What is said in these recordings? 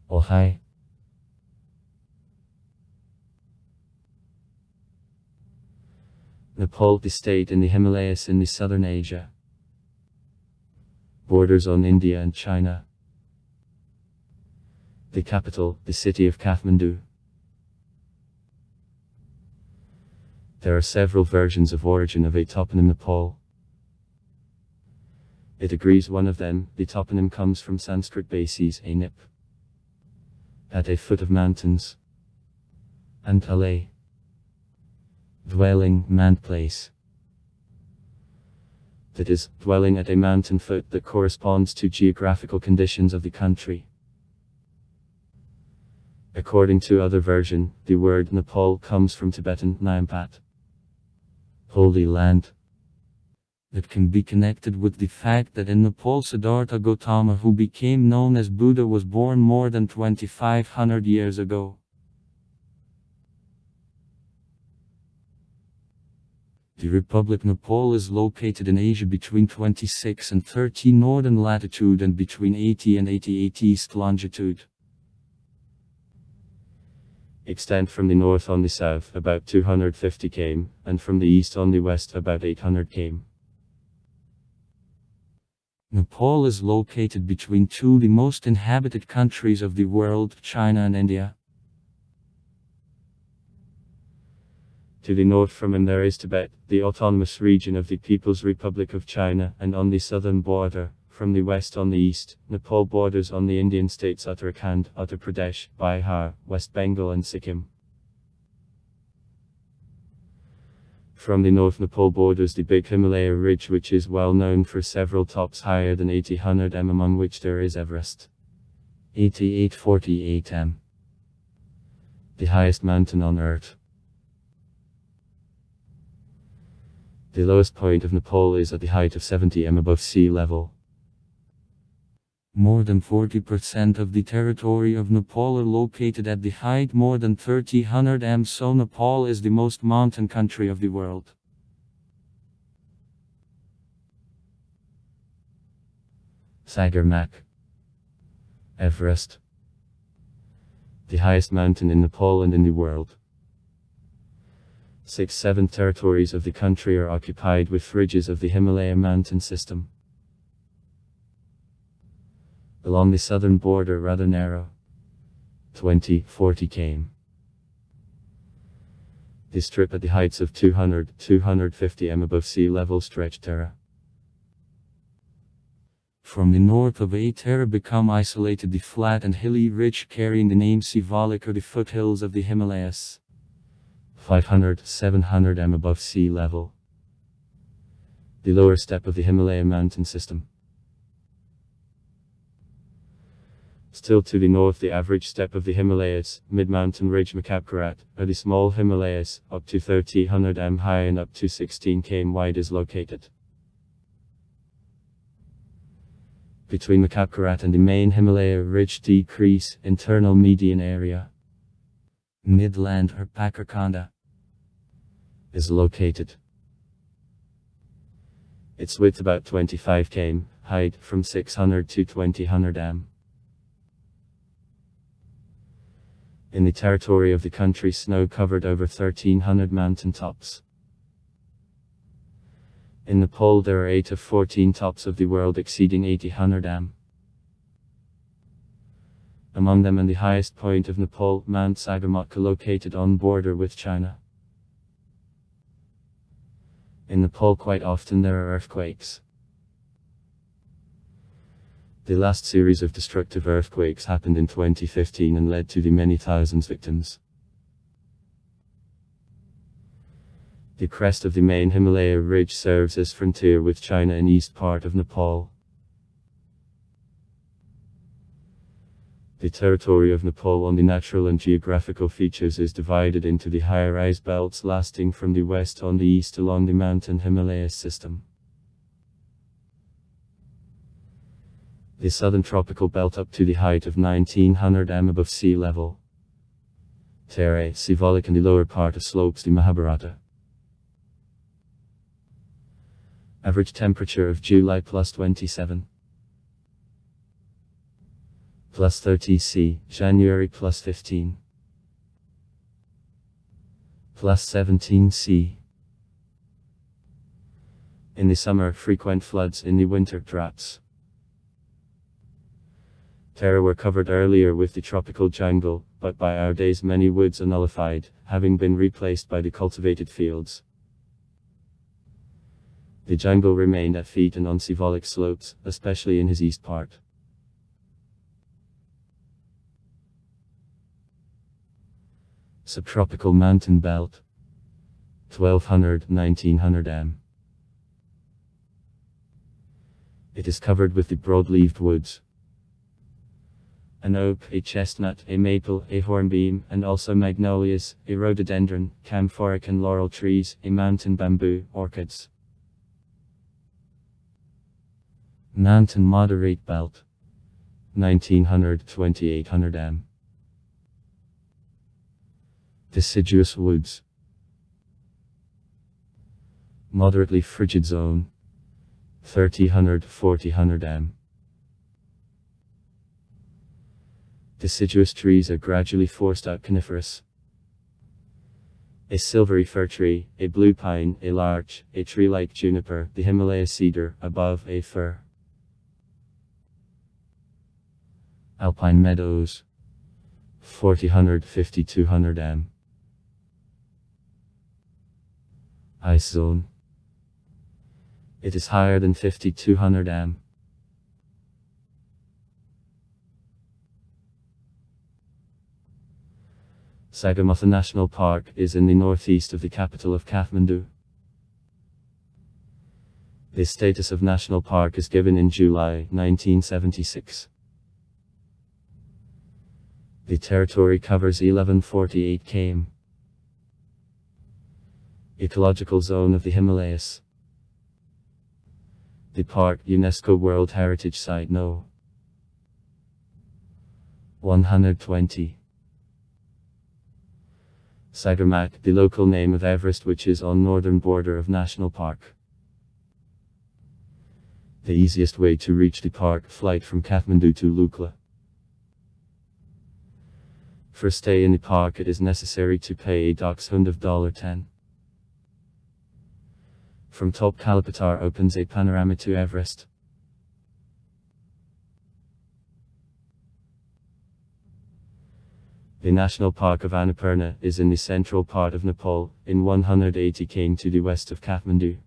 Ohai. Nepal, the state in the Himalayas in the southern Asia. Borders on India and China. The capital, the city of Kathmandu. There are several versions of origin of a toponym Nepal. It agrees one of them, the toponym comes from Sanskrit bases a nip, at a foot of mountains, and alay, dwelling, man place. That is, dwelling at a mountain foot that corresponds to geographical conditions of the country. According to other version, the word Nepal comes from Tibetan Nyampat, Holy Land. It can be connected with the fact that in Nepal Siddhartha Gautama, who became known as Buddha, was born more than 2500 years ago. The Republic Nepal is located in Asia between 26 and 30 northern latitude and between 80 and 88 east longitude. Extent from the north on the south about 250 km, and from the east on the west about 800 km. Nepal is located between two of the most inhabited countries of the world, China and India. To the north from him there is Tibet, the autonomous region of the People's Republic of China, and on the southern border, from the west on the east, Nepal borders on the Indian states Uttarakhand, Uttar Pradesh, Bihar, West Bengal and Sikkim. From the north Nepal borders the big Himalaya ridge, which is well known for several tops higher than 800 m, among which there is Everest, 8848 m, the highest mountain on earth. The lowest point of Nepal is at the height of 70 m above sea level. More than 40% of the territory of Nepal are located at the height more than 3000 m, so Nepal is the most mountain country of the world. Sagarmak, Everest, the highest mountain in Nepal and in the world. 6/7 territories of the country are occupied with ridges of the Himalaya mountain system. Along the southern border rather narrow, 20-40 km. The strip at the heights of 200-250 m above sea level stretch terra. From the north of a terra become isolated the flat and hilly ridge carrying the name Sivalik, or the foothills of the Himalayas, 500-700 m above sea level. The lower step of the Himalaya mountain system. Still to the north the average step of the Himalayas, mid-mountain ridge Makapkarat, or the small Himalayas, up to 3000 m high and up to 16 km wide is located. Between Makapkarat and the main Himalaya ridge decrease, internal median area, midland or Pakarkanda, is located. Its width about 25 km, height from 600 to 2000 m. In the territory of the country snow covered over 1300 mountain tops. In Nepal there are 8 of 14 tops of the world exceeding 800 m. Among them and the highest point of Nepal, Mount Sagarmatcha, located on border with China. In Nepal quite often there are earthquakes. The last series of destructive earthquakes happened in 2015 and led to the many thousands victims. The crest of the main Himalaya ridge serves as frontier with China in east part of Nepal. The territory of Nepal on the natural and geographical features is divided into the higher ice belts lasting from the west on the east along the mountain Himalayas system. The southern tropical belt up to the height of 1900 m above sea level. Terai, Sivalik, and the lower part of slopes the Mahabharata. Average temperature of July +27. plus 30 C, January plus 15. Plus 17 C. In the summer, frequent floods, in the winter, droughts. Terra were covered earlier with the tropical jungle, but by our days many woods are nullified, having been replaced by the cultivated fields. The jungle remained at feet and on Sivolic slopes, especially in his east part. Subtropical mountain belt, 1200–1900 m. It is covered with the broad-leaved woods. An oak, a chestnut, a maple, a hornbeam, and also magnolias, a rhododendron, camphoric and laurel trees, a mountain bamboo, orchids. Mountain moderate belt, 1900–2800 m. Deciduous woods. Moderately frigid zone, 3000–4000 m. Deciduous trees are gradually forced out coniferous. A silvery fir tree, a blue pine, a larch, a tree like juniper, the Himalaya cedar, above a fir. Alpine meadows, 4000–5200 m. Ice zone. It is higher than 5200 m. Sagarmatha National Park is in the northeast of the capital of Kathmandu. The status of national park is given in July 1976. The territory covers 1148 km. Ecological zone of the Himalayas. The park, UNESCO World Heritage Site No. 120. Sagarmat, the local name of Everest, which is on northern border of national park. The easiest way to reach the park, flight from Kathmandu to Lukla. For stay in the park it is necessary to pay a Dachshund of $10. From Top Kalapatar opens a panorama to Everest. The National Park of Annapurna is in the central part of Nepal, in 180 km to the west of Kathmandu.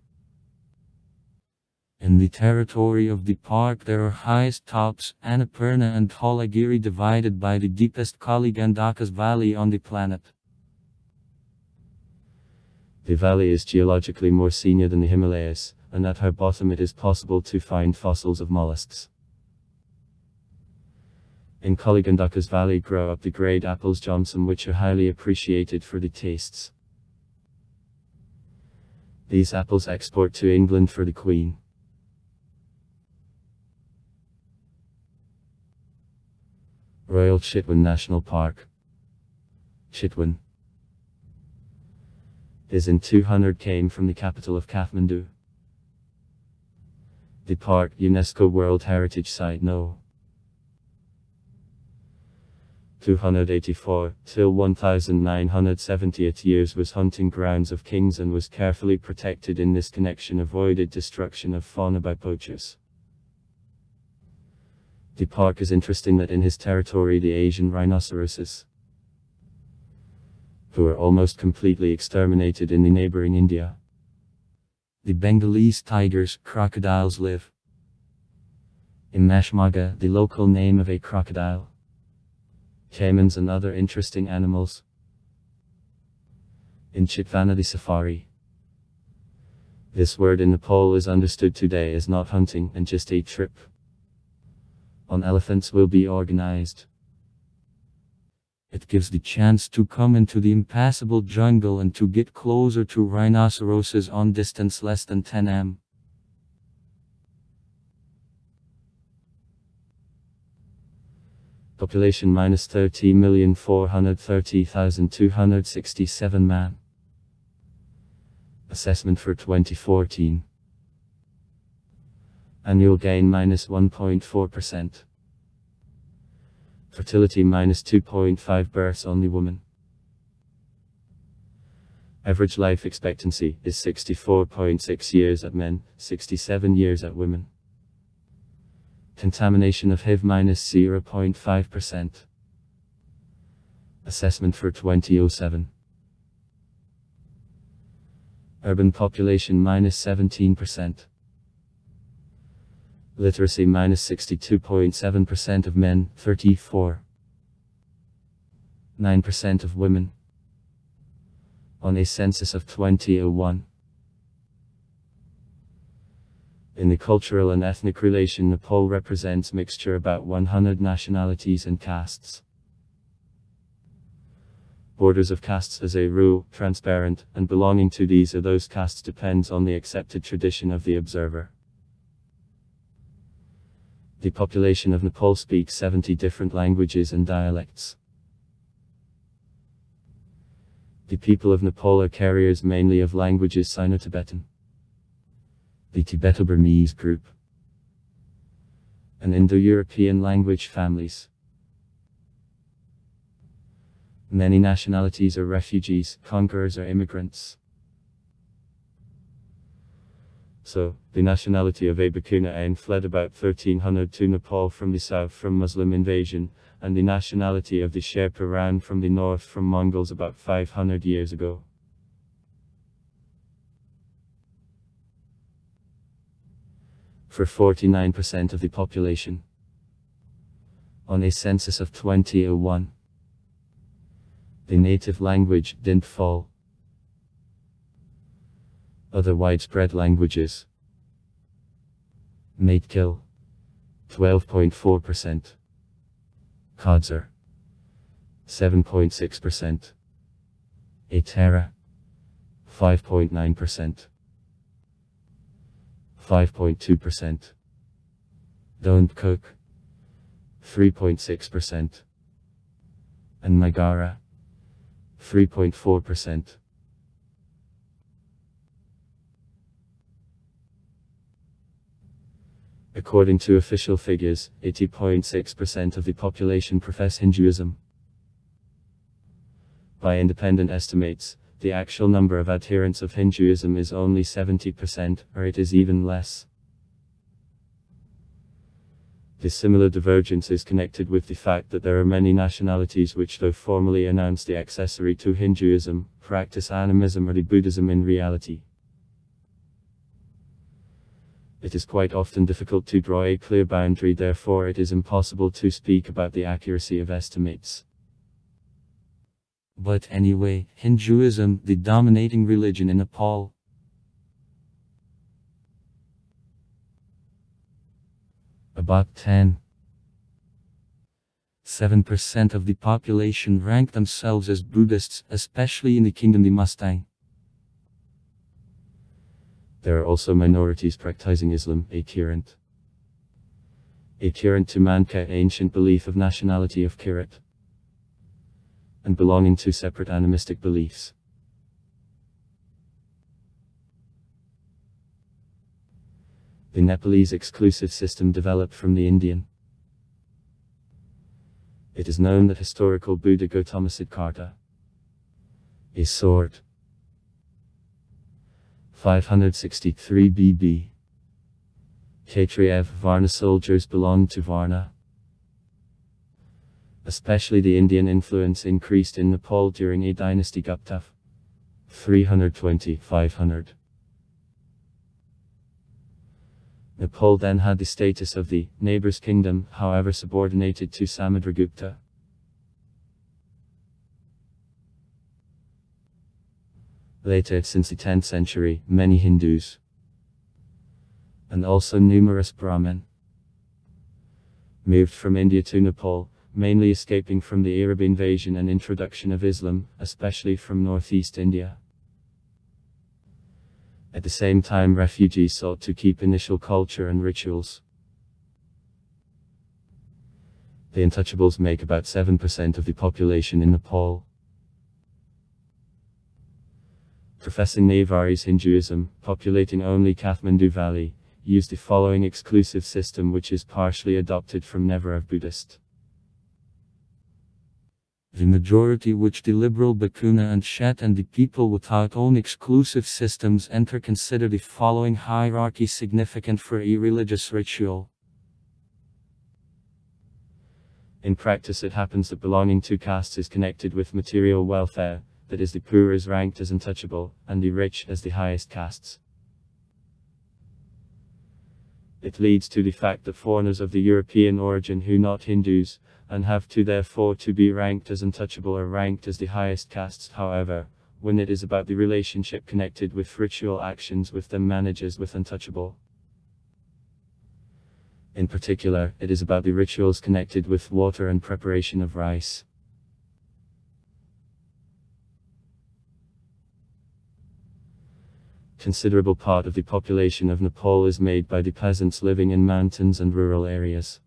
In the territory of the park there are highest tops, Annapurna and Dholagiri, divided by the deepest Kali Gandaka's valley on the planet. The valley is geologically more senior than the Himalayas, and at her bottom it is possible to find fossils of mollusks. In Kali Gandaka's valley grow up the great apples Johnson, which are highly appreciated for the tastes. These apples export to England for the Queen. Royal Chitwan National Park. Chitwan is in 200 km from the capital of Kathmandu. The park, UNESCO World Heritage Site No. 284, till 1970th years was hunting grounds of kings and was carefully protected. In this connection avoided destruction of fauna by poachers. The park is interesting that in his territory the Asian rhinoceroses, who are almost completely exterminated in the neighboring India. The Bengalese tigers, crocodiles live. In Mashmaga, the local name of a crocodile. Caimans and other interesting animals. In Chitvana the safari. This word in Nepal is understood today as not hunting and just a trip on elephants will be organized. It gives the chance to come into the impassable jungle and to get closer to rhinoceroses on distance less than 10 m. Population minus 30,430,267 man. Assessment for 2014. Annual gain minus 1.4%. Fertility minus 2.5 births only woman. Average life expectancy is 64.6 years at men, 67 years at women. Contamination of HIV minus 0.5%. Assessment for 2007. Urban population minus 17%. Literacy minus 62.7% of men, 34.9% of women. On a census of 2001. In the cultural and ethnic relation, Nepal represents mixture about 100 nationalities and castes. Borders of castes as a rule, transparent, and belonging to these or those castes depends on the accepted tradition of the observer. The population of Nepal speaks 70 different languages and dialects. The people of Nepal are carriers mainly of languages Sino-Tibetan, the Tibeto-Burmese group, and Indo-European language families. Many nationalities are refugees, conquerors or immigrants. So, the nationality of Abakuna Ain fled about 1300 to Nepal from the south from Muslim invasion, and the nationality of the Sherpa ran from the north from Mongols about 500 years ago. For 49% of the population. On a census of 2001. The native language didn't fall. Other widespread languages. Matekil, 12.4%. Khadzer, 7.6%. Atera, 5.9%. 5.2%. Don't Cook, 3.6%. And Magara, 3.4%. According to official figures, 80.6% of the population profess Hinduism. By independent estimates, the actual number of adherents of Hinduism is only 70%, or it is even less. This similar divergence is connected with the fact that there are many nationalities which, though formally announce the accessory to Hinduism, practice animism or the Buddhism in reality. It is quite often difficult to draw a clear boundary, therefore it is impossible to speak about the accuracy of estimates. But anyway, Hinduism, the dominating religion in Nepal. About 7% of the population rank themselves as Buddhists, especially in the kingdom the Mustang. There are also minorities practicing Islam, adherent to Mancha, ancient belief of nationality of Kirat, and belonging to separate animistic beliefs. The Nepalese exclusive system developed from the Indian. It is known that historical Buddha Gautama Siddhartha is sword. 563 BB. Kshatriya Varna soldiers belonged to Varna. Especially the Indian influence increased in Nepal during a dynasty Gupta. 320-500. Nepal then had the status of the neighbor's kingdom, however subordinated to Samudragupta. Later, since the 10th century, many Hindus, and also numerous Brahmin, moved from India to Nepal, mainly escaping from the Arab invasion and introduction of Islam, especially from northeast India. At the same time, refugees sought to keep initial culture and rituals. The untouchables make about 7% of the population in Nepal. Professing Navaris Hinduism, populating only Kathmandu Valley, use the following exclusive system which is partially adopted from Nevarav Buddhist. The majority, which the liberal Bakuna and Shet, and the people without own exclusive systems enter, consider the following hierarchy significant for a religious ritual. In practice, it happens that belonging to castes is connected with material welfare, that is, the poor is ranked as untouchable, and the rich as the highest castes. It leads to the fact that foreigners of the European origin who not Hindus, and have to therefore to be ranked as untouchable, are ranked as the highest castes. However, when it is about the relationship connected with ritual actions with them, manages with untouchable. In particular, it is about the rituals connected with water and preparation of rice. Considerable part of the population of Nepal is made by the peasants living in mountains and rural areas.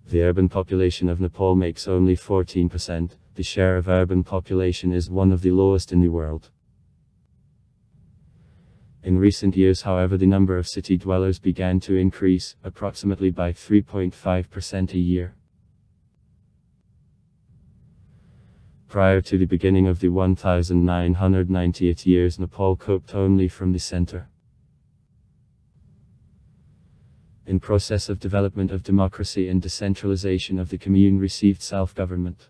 The urban population of Nepal makes only 14%. The share of urban population is one of the lowest in the world. In recent years, however, the number of city dwellers began to increase, approximately by 3.5% a year. Prior to the beginning of the 1998 years, Nepal coped only from the center. In process of development of democracy and decentralization of the commune received self-government.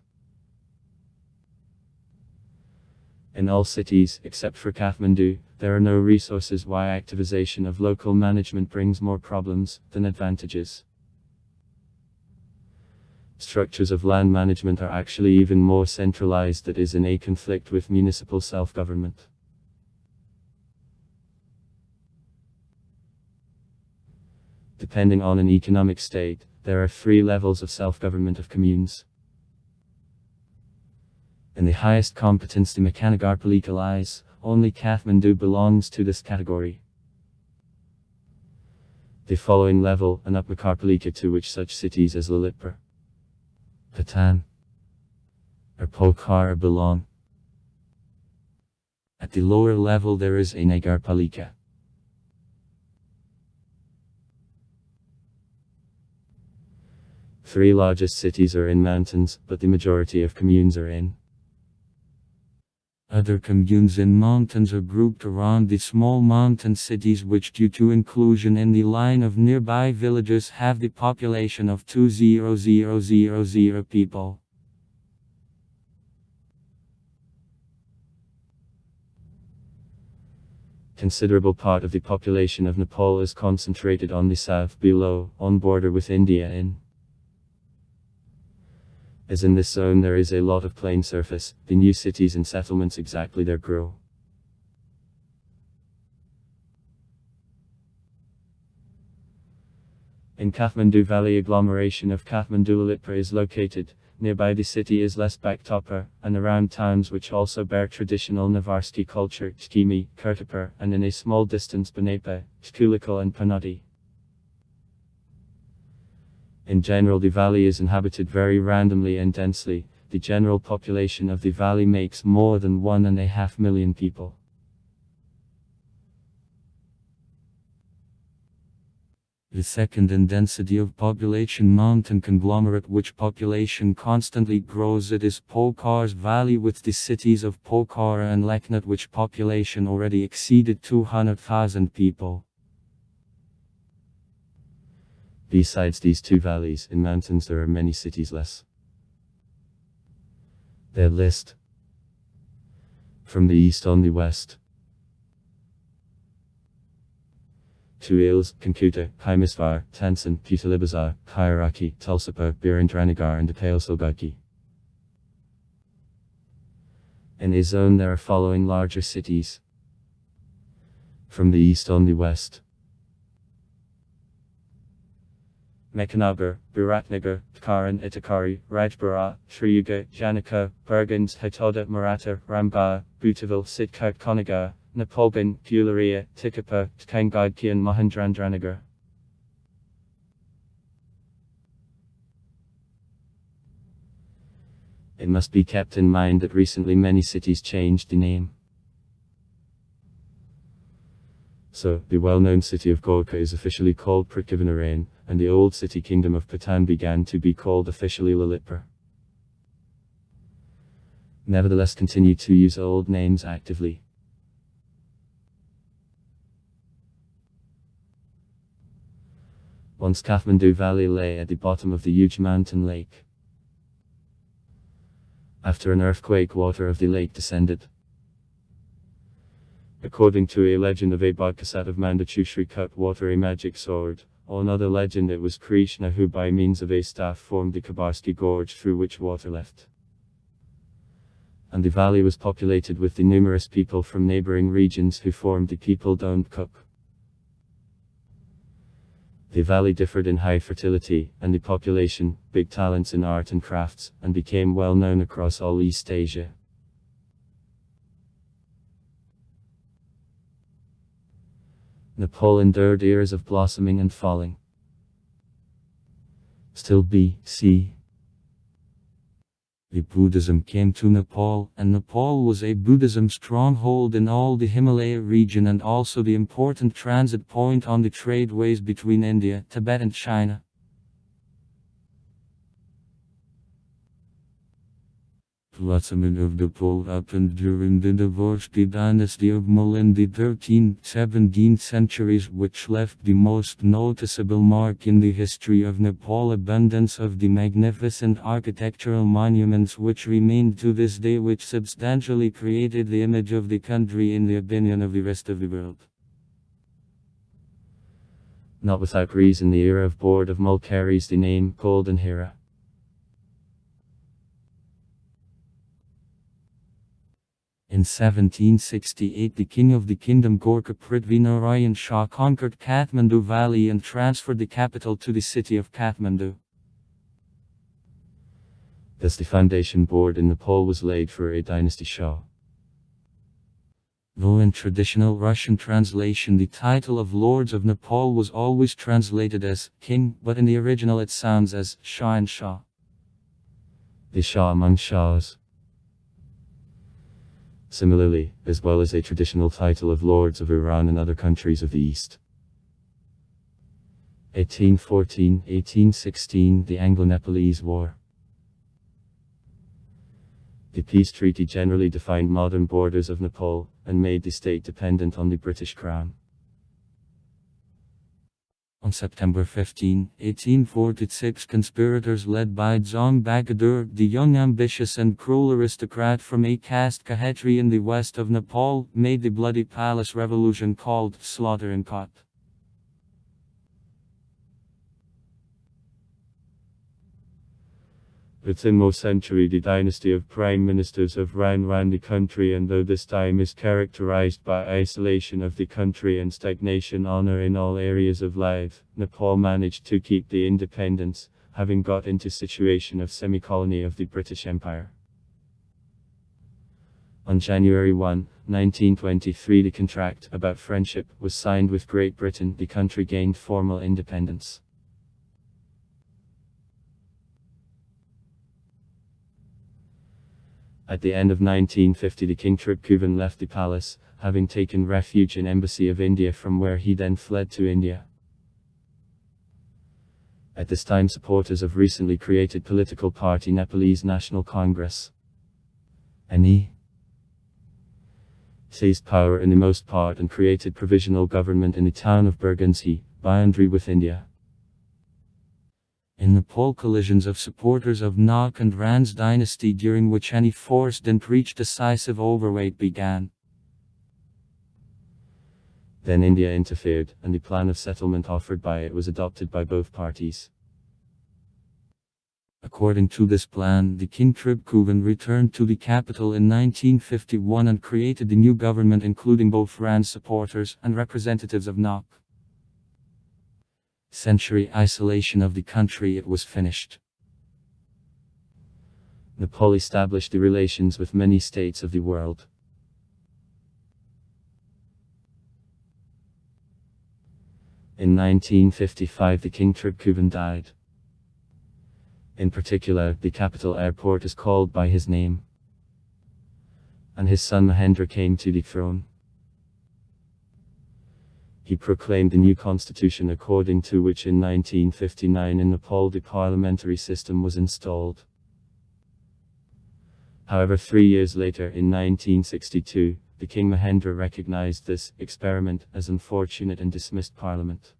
In all cities, except for Kathmandu, there are no resources, why activization of local management brings more problems than advantages. Structures of land management are actually even more centralized, that is in a conflict with municipal self-government. Depending on an economic state, there are 3 levels of self-government of communes. In the highest competence, the Mahanagarpalika lies, only Kathmandu belongs to this category. The following level, an Upmakarpalika, to which such cities as Lalitpur, Patan, or Pokhara belong. At the lower level there is a Nagarpalika. Three largest cities are in mountains, but the majority of communes are in. Other communes in mountains are grouped around the small mountain cities, which due to inclusion in the line of nearby villages have the population of 2,000 people. Considerable part of the population of Nepal is concentrated on the south below, on border with India As in this zone there is a lot of plain surface, the new cities and settlements exactly there grow. In Kathmandu Valley, agglomeration of Kathmandu Lalitpur is located. Nearby the city is Lesbaktopar, and around towns which also bear traditional Navarsky culture, Chkimi, Kirtipur, and in a small distance Banepa, Chkulikal and Panati. In general, the valley is inhabited very randomly and densely. The general population of the valley makes more than 1.5 million people. The second in density of population mountain conglomerate, which population constantly grows, it is Pokhar's Valley, with the cities of Pokhara and Leknath, which population already exceeded 200,000 people. Besides these two valleys, in mountains there are many cities less. Their list. From the east on the west. Tuils, Kankuta, Kaimisvar, Tansen, Putalibazar, Kairaki, Tulsipur, Birendranagar and Dipalsilgaki. In a zone there are following larger cities. From the east on the west. Mekanagar, Biratnagar, Karan Itakari, Rajpura, Shriyuga, Janaka, Burgans, Hatoda, Maratha, Rambha, Butaville, Sitkart Konagar, Nepalgan, Pularia, Tikapa, Tkangadki and Mahendranagar. It must be kept in mind that recently many cities changed the name. So, the well-known city of Gorkha is officially called Prithvinarayana, and the old city kingdom of Patan began to be called officially Lalitpur. Nevertheless continued to use old names actively. Once Kathmandu Valley lay at the bottom of the huge mountain lake. After an earthquake, water of the lake descended. According to a legend of a Bodhisattva of Mandachushri cut water a magic sword, or another legend it was Krishna who by means of a staff formed the Kabarsky gorge through which water left. And the valley was populated with the numerous people from neighboring regions who formed the People Don't Cook. The valley differed in high fertility, and the population, big talents in art and crafts, and became well known across all East Asia. Nepal endured eras of blossoming and falling. Still B.C. The Buddhism came to Nepal, and Nepal was a Buddhism stronghold in all the Himalaya region and also the important transit point on the tradeways between India, Tibet and China. Development of Nepal happened during the divorced dynasty of Mughal in the 13th-17th centuries, which left the most noticeable mark in the history of Nepal abundance of the magnificent architectural monuments which remain to this day, which substantially created the image of the country in the opinion of the rest of the world. Not without reason the era of Board of Mull carries the name Golden Era. In 1768 the king of the kingdom Gorkha Prithvinarayan Shah conquered Kathmandu Valley and transferred the capital to the city of Kathmandu. Thus the foundation board in Nepal was laid for a dynasty Shah. Though in traditional Russian translation the title of Lords of Nepal was always translated as king, but in the original it sounds as Shah and Shah. The Shah among Shahs. Similarly, as well as a traditional title of Lords of Iran and other countries of the East. 1814-1816 The Anglo-Nepalese War. The peace treaty generally defined modern borders of Nepal, and made the state dependent on the British Crown. On September 15, 1846 conspirators led by Jung Bahadur, the young ambitious and cruel aristocrat from a caste Khetri in the west of Nepal, made the bloody palace revolution called Slaughter in Kot. Within more century the dynasty of prime ministers have ran the country, and though this time is characterized by isolation of the country and stagnation honor in all areas of life, Nepal managed to keep the independence, having got into situation of semi-colony of the British Empire. On January 1, 1923 the contract about friendship was signed with Great Britain. The country gained formal independence. At the end of 1950 the King Tribhuvan left the palace, having taken refuge in Embassy of India, from where he then fled to India. At this time supporters of recently created political party Nepalese National Congress (NE) seized power in the most part and created provisional government in the town of Burgansy, boundary with India. In Nepal collisions of supporters of Nak and Ran's dynasty, during which any force didn't reach decisive overweight, began. Then India interfered, and the plan of settlement offered by it was adopted by both parties. According to this plan, the King Tribhuvan returned to the capital in 1951 and created the new government, including both Ran's supporters and representatives of Nak. Century isolation of the country, it was finished. Nepal established the relations with many states of the world. In 1955 the King Tribhuvan died. In particular, the capital airport is called by his name. And his son Mahendra came to the throne. He proclaimed the new constitution, according to which in 1959 in Nepal the parliamentary system was installed. However, 3 years later, in 1962, the King Mahendra recognized this experiment as unfortunate and dismissed parliament.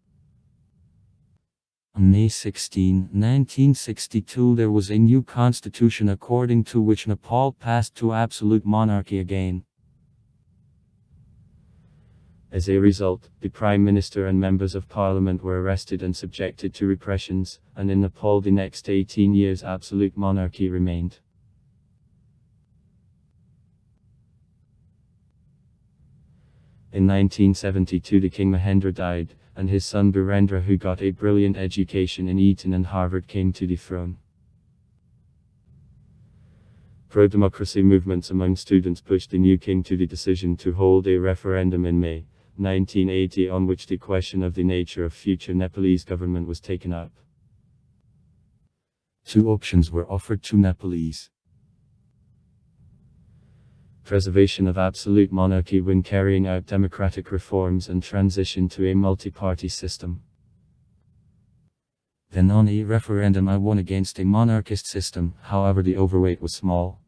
On May 16, 1962 there was a new constitution according to which Nepal passed to absolute monarchy again. As a result, the Prime Minister and members of Parliament were arrested and subjected to repressions, and in Nepal the next 18 years absolute monarchy remained. In 1972 the King Mahendra died, and his son Birendra, who got a brilliant education in Eton and Harvard, came to the throne. Pro-democracy movements among students pushed the new king to the decision to hold a referendum in May 1980 on which the question of the nature of future Nepalese government was taken up. Two options were offered to Nepalese: preservation of absolute monarchy when carrying out democratic reforms and transition to a multi-party system. Then on a referendum I won against a monarchist system, however the overweight was small.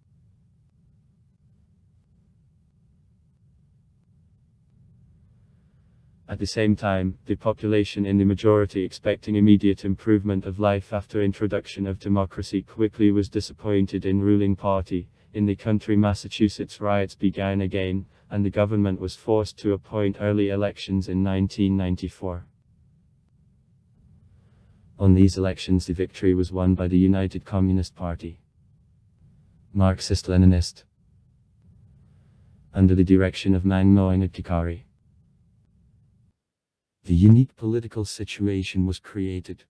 At the same time, the population in the majority, expecting immediate improvement of life after introduction of democracy, quickly was disappointed in ruling party. In the country, Massachusetts riots began again, and the government was forced to appoint early elections in 1994. On these elections the victory was won by the United Communist Party, Marxist-Leninist, under the direction of Mangmoy Adhikari. The unique political situation was created.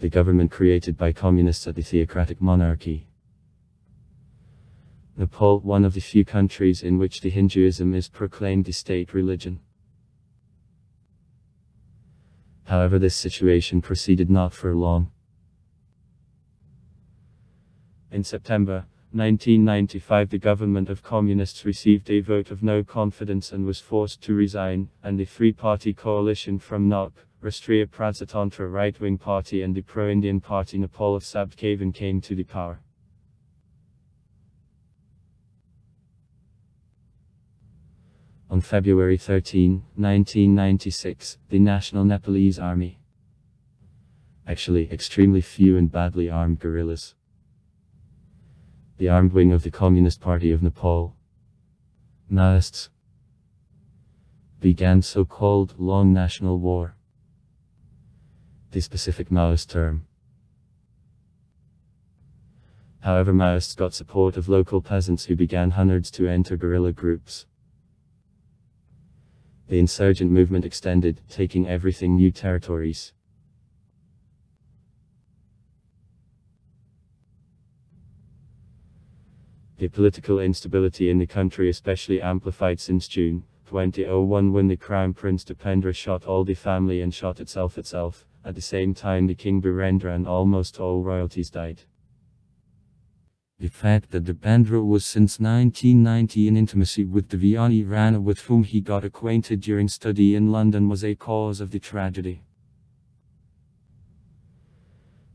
The government created by communists at the theocratic monarchy. Nepal, one of the few countries in which the Hinduism is proclaimed the state religion. However, this situation proceeded not for long. In September 1995 the government of communists received a vote of no confidence and was forced to resign, and the three-party coalition from NOP, Rastriya Prajatantra right-wing party, and the pro-Indian party Nepal of Sabkavan came to the power. On February 13, 1996, the National Nepalese Army, actually extremely few and badly armed guerrillas, the armed wing of the Communist Party of Nepal, Maoists, began so-called Long National War. The specific Maoist term. However, Maoists got support of local peasants who began hundreds to enter guerrilla groups. The insurgent movement extended, taking everything new territories. The political instability in the country especially amplified since June 2001 when the Crown Prince Dipendra shot all the family and shot itself. At the same time the King Birendra and almost all royalties died. The fact that Dipendra was since 1990 in intimacy with Devyani Rana, with whom he got acquainted during study in London, was a cause of the tragedy.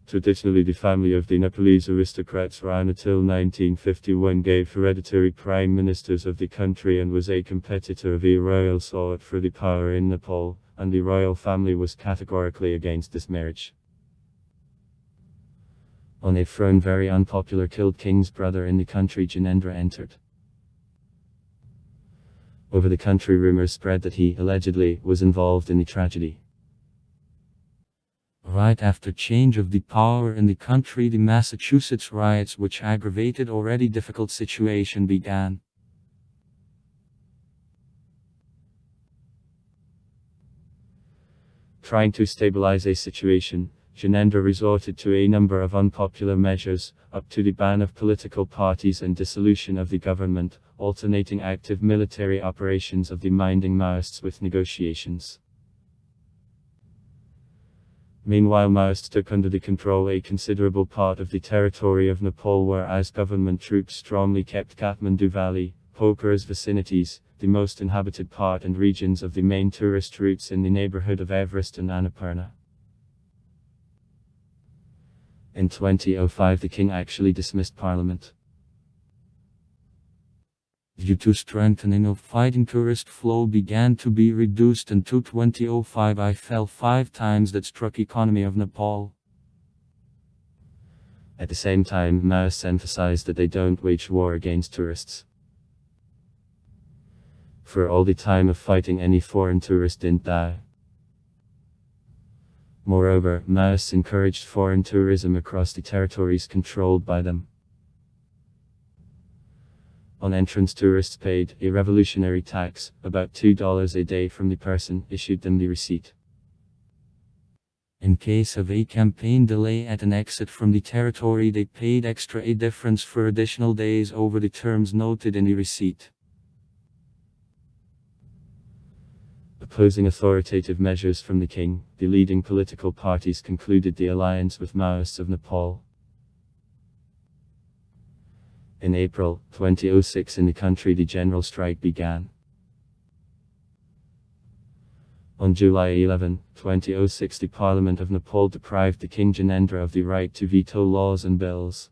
Traditionally, the family of the Nepalese aristocrats Rana till 1951 gave hereditary prime ministers of the country and was a competitor of a royal sought for the power in Nepal, and the royal family was categorically against this marriage. On a throne very unpopular killed king's brother in the country, Jinendra entered. Over the country rumors spread that he, allegedly, was involved in the tragedy. Right after change of the power in the country, the Massachusetts riots, which aggravated already difficult situation, began. Trying to stabilize a situation, Jinendra resorted to a number of unpopular measures, up to the ban of political parties and dissolution of the government, alternating active military operations of the minding Maoists with negotiations. Meanwhile, Maoists took under the control a considerable part of the territory of Nepal, whereas government troops strongly kept Kathmandu Valley, Pokhara's vicinities, the most inhabited part and regions of the main tourist routes in the neighborhood of Everest and Annapurna. In 2005 the king actually dismissed parliament. Due to strengthening of fighting, tourist flow began to be reduced, and to 2005 I fell 5 times that struck economy of Nepal. At the same time, Maoists emphasized that they don't wage war against tourists. For all the time of fighting, any foreign tourist didn't die. Moreover, Maoists encouraged foreign tourism across the territories controlled by them. On entrance, tourists paid a revolutionary tax, about $2 a day, from the person issued them the receipt. In case of a campaign delay at an exit from the territory, they paid extra a difference for additional days over the terms noted in the receipt. Opposing authoritative measures from the king, the leading political parties concluded the alliance with Maoists of Nepal. In April 2006 in the country the general strike began. On July 11, 2006 the Parliament of Nepal deprived the King Jinendra of the right to veto laws and bills.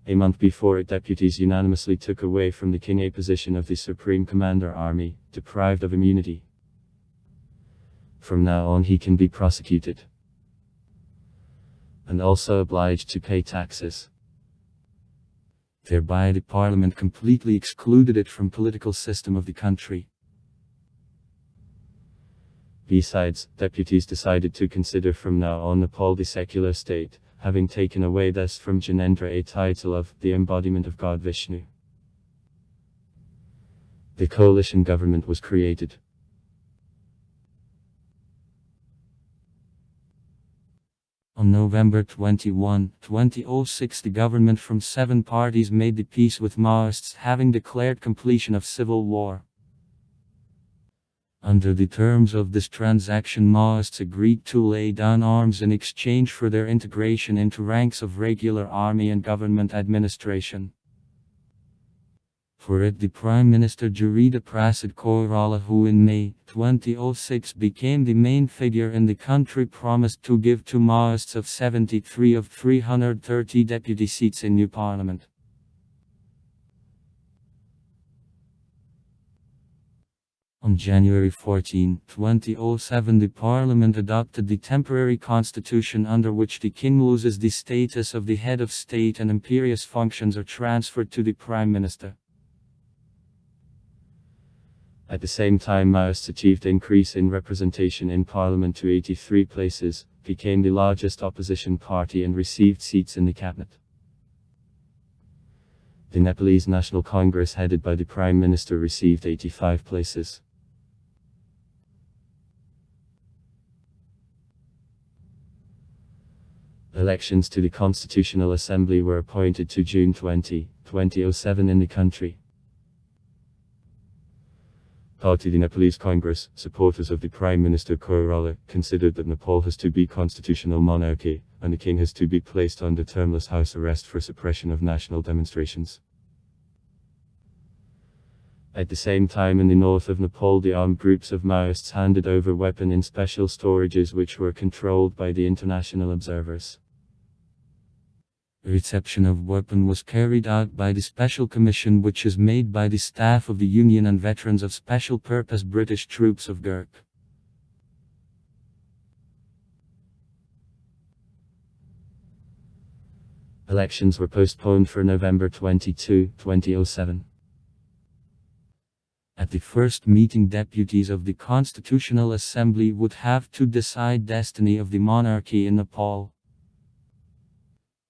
A month before it, deputies unanimously took away from the king a position of the Supreme Commander Army, deprived of immunity. From now on he can be prosecuted, and also obliged to pay taxes. Thereby the parliament completely excluded it from political system of the country. Besides, deputies decided to consider from now on Nepal the secular state, having taken away thus from Jinendra a title of the embodiment of God Vishnu. The coalition government was created. On November 21, 2006 the government from 7 parties made the peace with Maoists, having declared completion of civil war. Under the terms of this transaction, Maoists agreed to lay down arms in exchange for their integration into ranks of regular army and government administration. For it, the Prime Minister Jurita Prasad Koirala, who in May 2006 became the main figure in the country, promised to give to Maoists of 73 of 330 deputy seats in new parliament. On January 14, 2007 the parliament adopted the temporary constitution under which the king loses the status of the head of state and imperious functions are transferred to the prime minister. At the same time, Maoists achieved increase in representation in parliament to 83 places, became the largest opposition party and received seats in the cabinet. The Nepalese National Congress headed by the Prime Minister received 85 places. Elections to the Constitutional Assembly were appointed to June 20, 2007 in the country. Party the Nepalese Congress, supporters of the Prime Minister Koirala, considered that Nepal has to be constitutional monarchy, and the king has to be placed under termless house arrest for suppression of national demonstrations. At the same time, in the north of Nepal, the armed groups of Maoists handed over weapons in special storages which were controlled by the international observers. Reception of weapons was carried out by the Special Commission, which is made by the staff of the Union and veterans of Special Purpose British Troops of Gurkh. Elections were postponed for November 22, 2007. At the first meeting, deputies of the Constitutional Assembly would have to decide destiny of the monarchy in Nepal.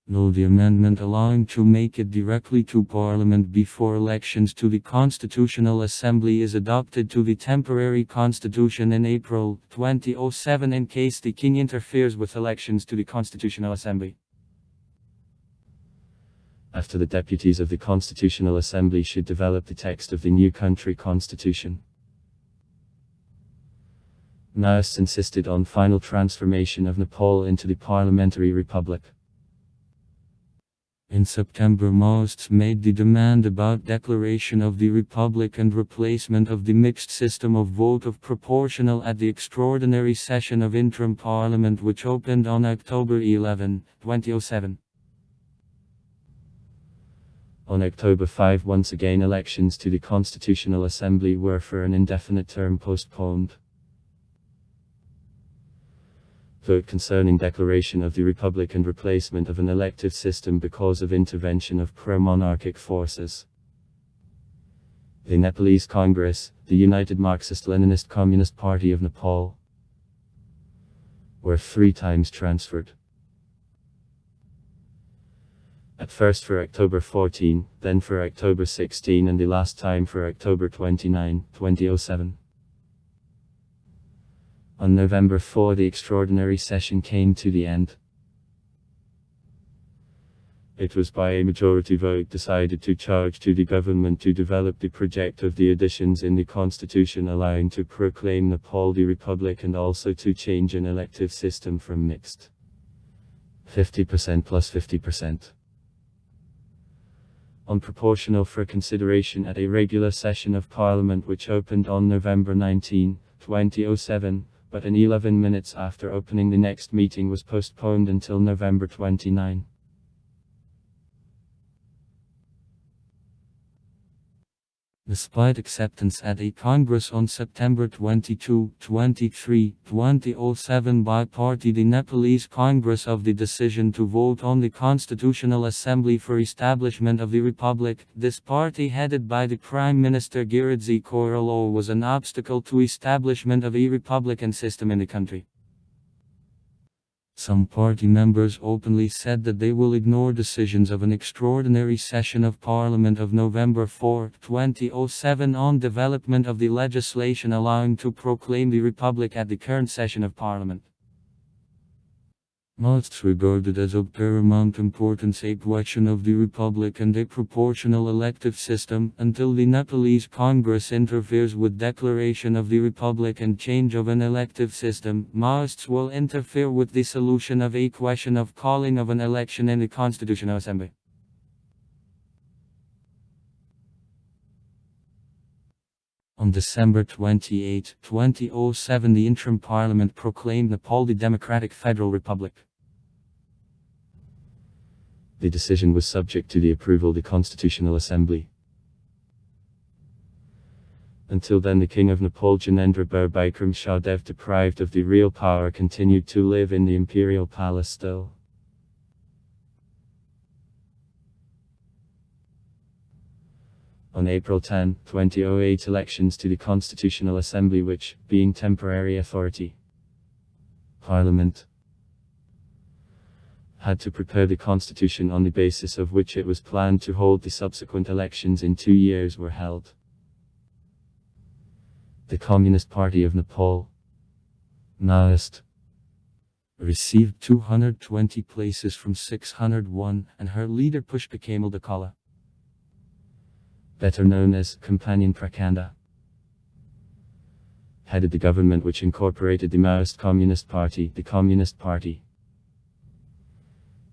Though the amendment allowing to make it directly to Parliament before elections to the Constitutional Assembly is adopted to the temporary constitution in April 2007 in case the king interferes with elections to the Constitutional Assembly. After the deputies of the Constitutional Assembly should develop the text of the new country constitution. Maoists insisted on final transformation of Nepal into the parliamentary republic. In September, Maoists made the demand about declaration of the republic and replacement of the mixed system of vote of proportional at the extraordinary session of interim parliament, which opened on October 11, 2007. On October 5, once again elections to the Constitutional Assembly were for an indefinite term postponed. Vote concerning declaration of the Republic and replacement of an elective system because of intervention of pro-monarchic forces. The Nepalese Congress, the United Marxist-Leninist Communist Party of Nepal, were 3 times transferred. At first for October 14, then for October 16 and the last time for October 29, 2007. On November 4 the extraordinary session came to the end. It was by a majority vote decided to charge to the government to develop the project of the additions in the constitution allowing to proclaim Nepal the republic and also to change an elective system from mixed 50% plus 50%. On proportional for consideration at a regular session of Parliament which opened on November 19, 2007, but in 11 minutes after opening the next meeting was postponed until November 29. Despite acceptance at a Congress on September 22, 23, 2007 by party the Nepalese Congress of the decision to vote on the Constitutional Assembly for establishment of the Republic, this party headed by the Prime Minister Giridzi Korolo was an obstacle to establishment of a republican system in the country. Some party members openly said that they will ignore decisions of an extraordinary session of Parliament of November 4, 2007 on development of the legislation allowing to proclaim the Republic at the current session of Parliament. Maoists regarded as of paramount importance a question of the Republic and a proportional elective system until the Nepalese Congress interferes with declaration of the Republic and change of an elective system. Maoists will interfere with the solution of a question of calling of an election in the Constitutional Assembly. On December 28, 2007 the interim parliament proclaimed Nepal the Democratic Federal Republic. The decision was subject to the approval of the Constitutional Assembly. Until then the King of Nepal Janendra Bikram Shah Dev, deprived of the real power, continued to live in the imperial palace still. On April 10, 2008 elections to the Constitutional Assembly which, being temporary authority, Parliament, had to prepare the constitution on the basis of which it was planned to hold the subsequent elections in 2 years were held. The Communist Party of Nepal, Maoist, received 220 places from 601 and her leader Pushpa Kamal Dakala, better known as Companion Prakanda, headed the government which incorporated the Maoist Communist Party, the Communist Party,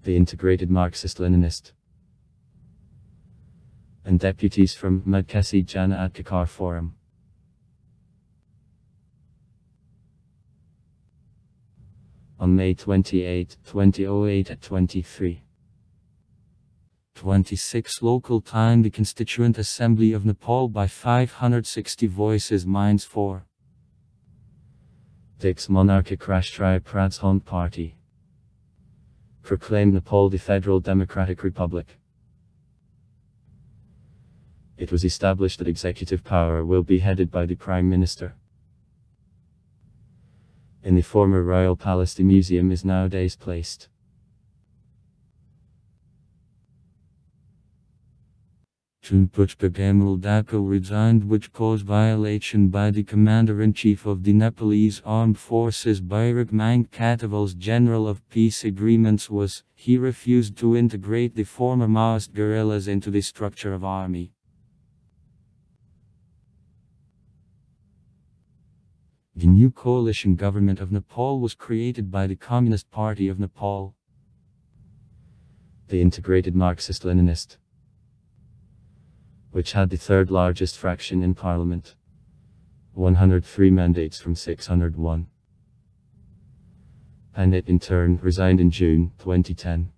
the Integrated Marxist-Leninist, and deputies from Madkesi Jana Adhikar Forum. On May 28, 2008 at 23:26 local time the Constituent Assembly of Nepal by 560 voices minus 4. Dix Monarchic Rashtriya Pradhan Party proclaimed Nepal the Federal Democratic Republic. It was established that executive power will be headed by the Prime Minister. In the former Royal Palace the museum is nowadays placed. Pushpa Kamal Dakala resigned, which caused violation by the Commander-in-Chief of the Nepalese Armed Forces Bairak Mang Kataval's General of Peace agreements was, he refused to integrate the former Maoist guerrillas into the structure of army. The new coalition government of Nepal was created by the Communist Party of Nepal, the integrated Marxist-Leninist, which had the third largest fraction in parliament, 103 mandates from 601. And it in turn resigned in June 2010.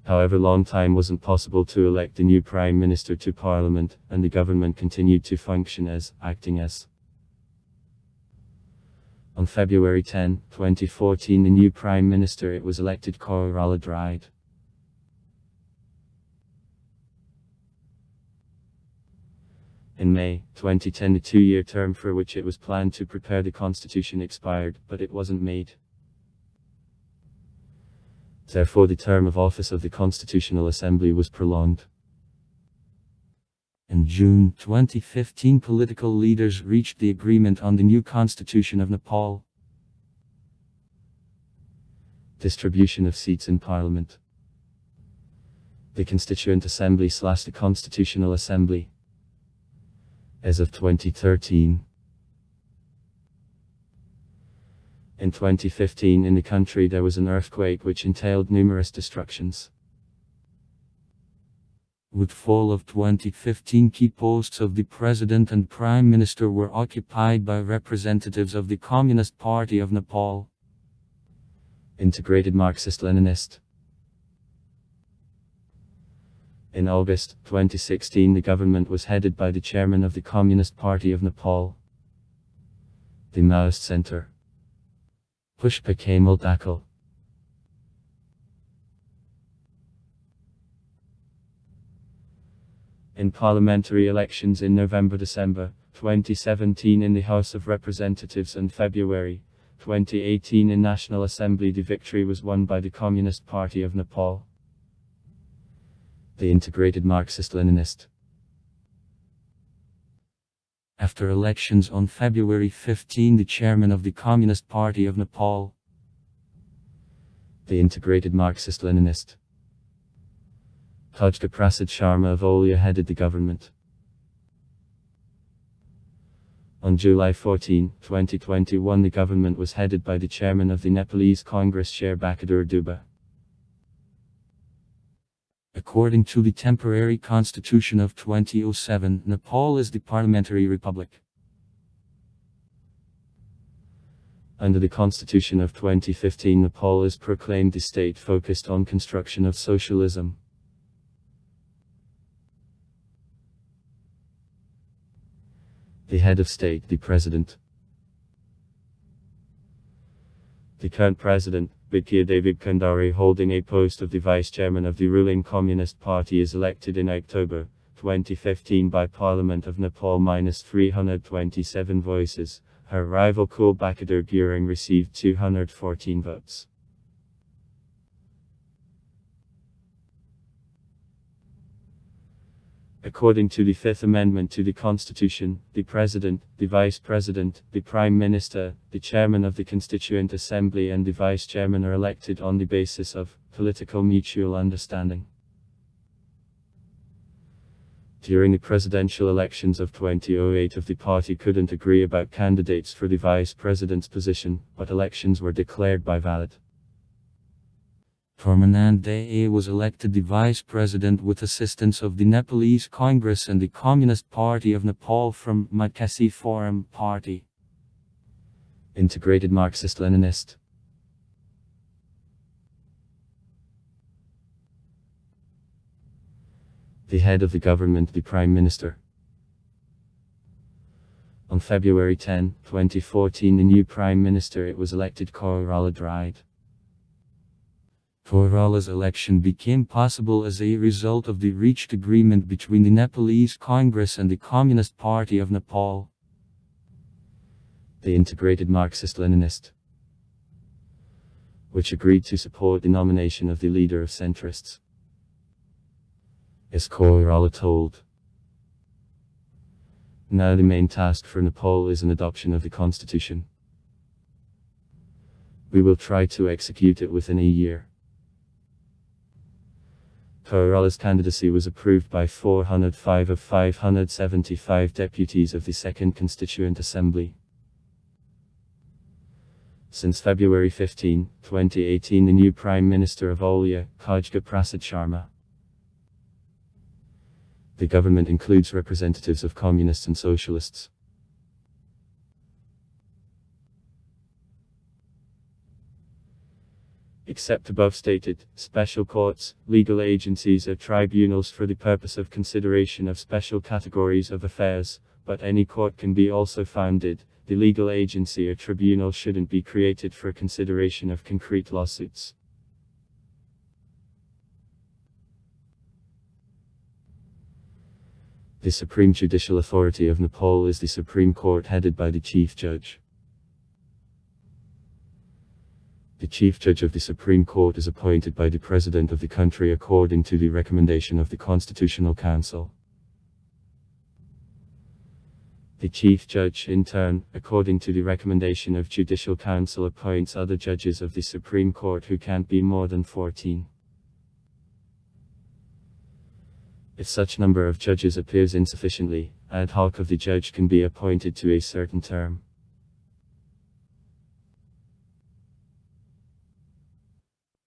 However, long time wasn't possible to elect a new prime minister to parliament, and the government continued to function as, acting as. On February 10, 2014, the new prime minister was elected Koirala died. In May 2010, the two-year term for which it was planned to prepare the constitution expired, but it wasn't made. Therefore, the term of office of the Constitutional Assembly was prolonged. In June 2015, political leaders reached the agreement on the new constitution of Nepal. Distribution of seats in parliament. The Constituent Assembly / the Constitutional Assembly. As of 2013. In 2015, in the country there was an earthquake which entailed numerous destructions. With fall of 2015, key posts of the President and Prime Minister were occupied by representatives of the Communist Party of Nepal. Integrated Marxist-Leninist. In August 2016, the government was headed by the chairman of the Communist Party of Nepal, the Maoist Center, Pushpa Kamal Dakal. In parliamentary elections in November-December 2017 in the House of Representatives and February 2018 in National Assembly, the victory was won by the Communist Party of Nepal, the integrated Marxist-Leninist. After elections on February 15, the chairman of the Communist Party of Nepal, the integrated Marxist-Leninist, Tujka Prasad Sharma of Olia headed the government. On July 14, 2021, the government was headed by the chairman of the Nepalese Congress, Sher Bahadur Dubha. According to the temporary constitution of 2007, Nepal is the parliamentary republic. Under the constitution of 2015, Nepal is proclaimed the state focused on construction of socialism. The head of state, the president. The current president, Bidya Devi Kandari, holding a post of the vice chairman of the ruling Communist Party, is elected in October 2015 by Parliament of Nepal -327 voices. Her rival Kul Bahadur Gurung received 214 votes. According to the Fifth Amendment to the Constitution, the President, the Vice President, the Prime Minister, the Chairman of the Constituent Assembly and the Vice Chairman are elected on the basis of political mutual understanding. During the presidential elections of 2008, the party couldn't agree about candidates for the Vice President's position, but elections were declared by valid. Parmanand Dea was elected the Vice President with assistance of the Nepalese Congress and the Communist Party of Nepal from Makasi Forum Party. Integrated Marxist-Leninist. The head of the government, the Prime Minister. On February 10, 2014, the new Prime Minister was elected Koirala died. Koirala's election became possible as a result of the reached agreement between the Nepalese Congress and the Communist Party of Nepal, the integrated Marxist-Leninist, which agreed to support the nomination of the leader of centrists. As Koirala told. Now the main task for Nepal is an adoption of the constitution. We will try to execute it within a year. Koirala's candidacy was approved by 405 of 575 deputies of the Second Constituent Assembly. Since February 15, 2018, the new Prime Minister of Olia, Kajga Prasad Sharma. The government includes representatives of communists and socialists. Except above stated, special courts, legal agencies are tribunals for the purpose of consideration of special categories of affairs, but any court can be also founded. The legal agency or tribunal shouldn't be created for consideration of concrete lawsuits. The supreme judicial authority of Nepal is the Supreme Court, headed by the Chief Judge. The Chief Judge of the Supreme Court is appointed by the President of the country according to the recommendation of the Constitutional Council. The Chief Judge, in turn, according to the recommendation of Judicial Council, appoints other judges of the Supreme Court who can't be more than 14. If such number of judges appears insufficiently, ad hoc of the judge can be appointed to a certain term.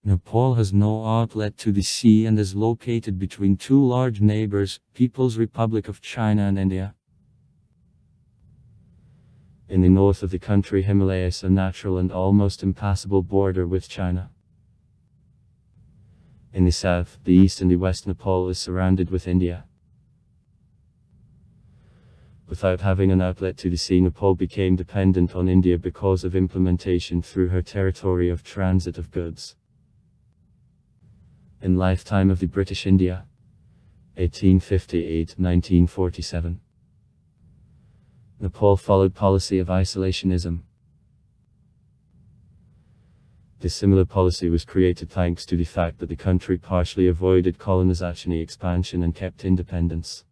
Nepal has no outlet to the sea and is located between two large neighbors, People's Republic of China and India. In the north of the country, Himalayas, a natural and almost impassable border with China. In the south, the east and the west, Nepal is surrounded with India. Without having an outlet to the sea, Nepal became dependent on India because of implementation through her territory of transit of goods. In lifetime of the British India, 1858-1947. Nepal followed policy of isolationism. This similar policy was created thanks to the fact that the country partially avoided colonization expansion and kept independence.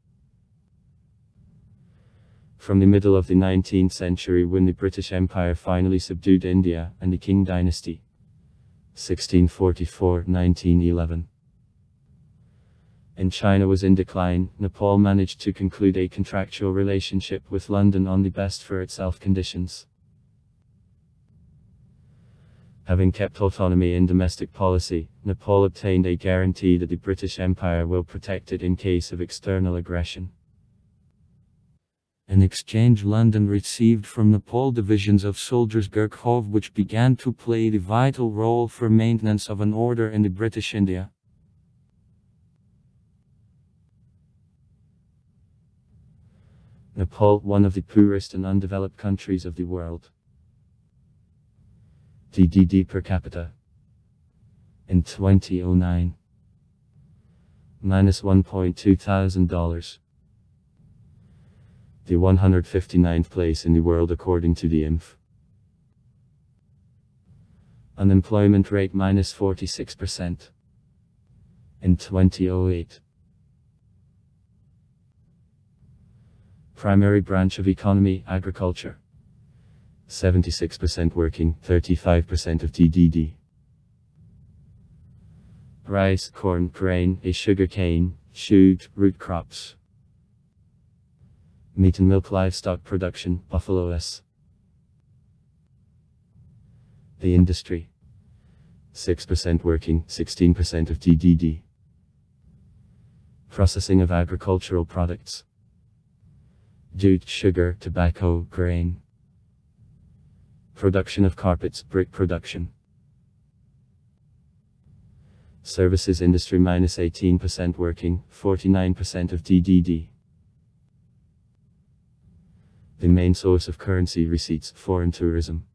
From the middle of the 19th century, when the British Empire finally subdued India and the Qing dynasty, 1644-1911. And China was in decline, Nepal managed to conclude a contractual relationship with London on the best for itself conditions. Having kept autonomy in domestic policy, Nepal obtained a guarantee that the British Empire will protect it in case of external aggression. In exchange, London received from Nepal divisions of soldiers Gurkhov, which began to play the vital role for maintenance of an order in the British India. Nepal, one of the poorest and undeveloped countries of the world. GDP per capita in 2009 -$1.2 thousand. The 159th place in the world according to the IMF. Unemployment rate -46% in 2008. Primary branch of economy, agriculture. 76% working, 35% of GDP. Rice, corn, grain, sugar cane, jute, root crops. Meat and milk livestock production, buffalo s. The industry. 6% working, 16% of GDP. Processing of agricultural products. Jute, sugar, tobacco, grain. Production of carpets, brick production. Services industry -18% working, 49% of GDP. The main source of currency receipts, foreign tourism.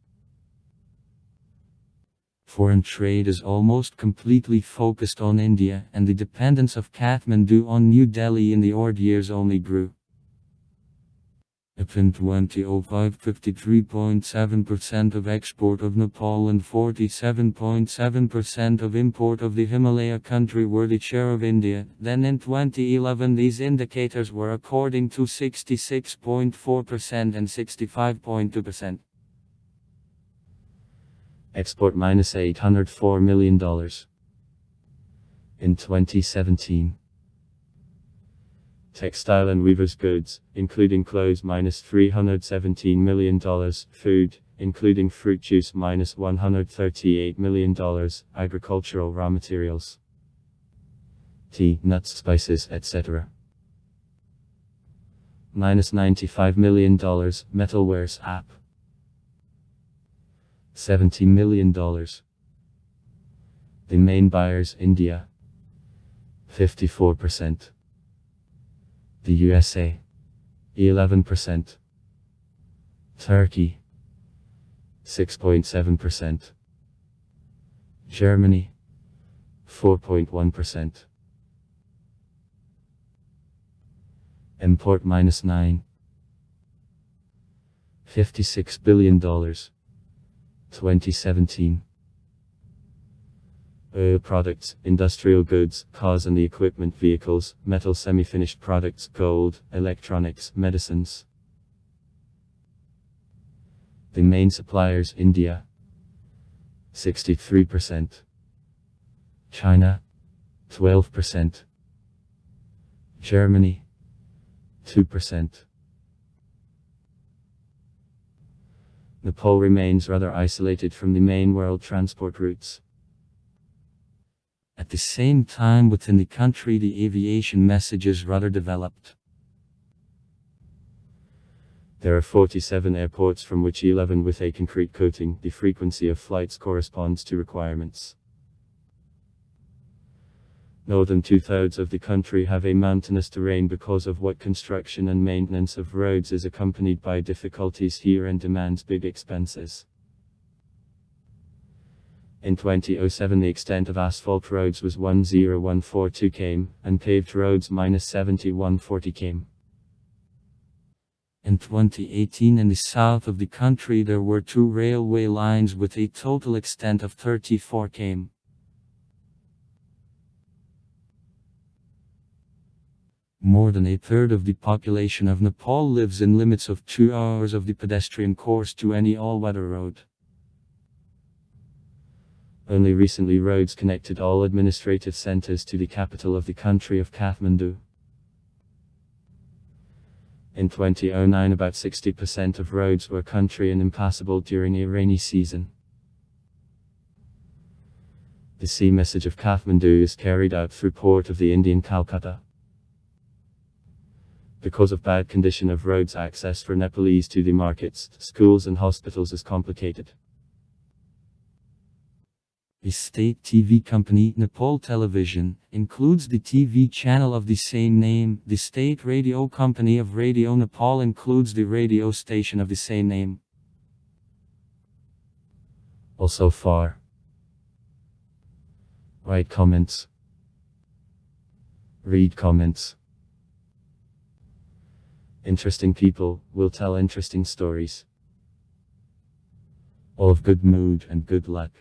Foreign trade is almost completely focused on India, and the dependence of Kathmandu on New Delhi in the odd years only grew. In 2005, 53.7% of export of Nepal and 47.7% of import of the Himalaya country were the share of India. Then in 2011 these indicators were according to 66.4% and 65.2%. Export -$804 million in 2017. Textile and weavers goods, including clothes $317 million, food, including fruit juice $138 million, agricultural raw materials, tea, nuts, spices, etc. $95 million, metalwares app, $70 million. The main buyers India, 54%. The USA, 11%. Turkey, 6.7%. Germany, 4.1%. Import -9. $56 billion. 2017. Oil products, industrial goods, cars and the equipment, vehicles, metal, semi-finished products, gold, electronics, medicines. The main suppliers India, 63%. China, 12%. Germany, 2%. Nepal remains rather isolated from the main world transport routes. At the same time, within the country, the aviation message is rather developed. There are 47 airports, from which 11 with a concrete coating. The frequency of flights corresponds to requirements. More than 2/3 of the country have a mountainous terrain, because of what construction and maintenance of roads is accompanied by difficulties here and demands big expenses. In 2007, the extent of asphalt roads was 10142 km, and paved roads -7140 km. In 2018, in the south of the country, there were 2 railway lines with a total extent of 34 km. More than 1/3 of the population of Nepal lives in limits of 2 hours of the pedestrian course to any all-weather road. Only recently roads connected all administrative centers to the capital of the country of Kathmandu. In 2009, about 60% of roads were country and impassable during a rainy season. The sea message of Kathmandu is carried out through port of the Indian Calcutta. Because of bad condition of roads, access for Nepalese to the markets, schools and hospitals is complicated. The state TV company, Nepal Television, includes the TV channel of the same name. The state radio company of Radio Nepal includes the radio station of the same name. Also far. Write comments. Read comments. Interesting people will tell interesting stories. All of good mood and good luck.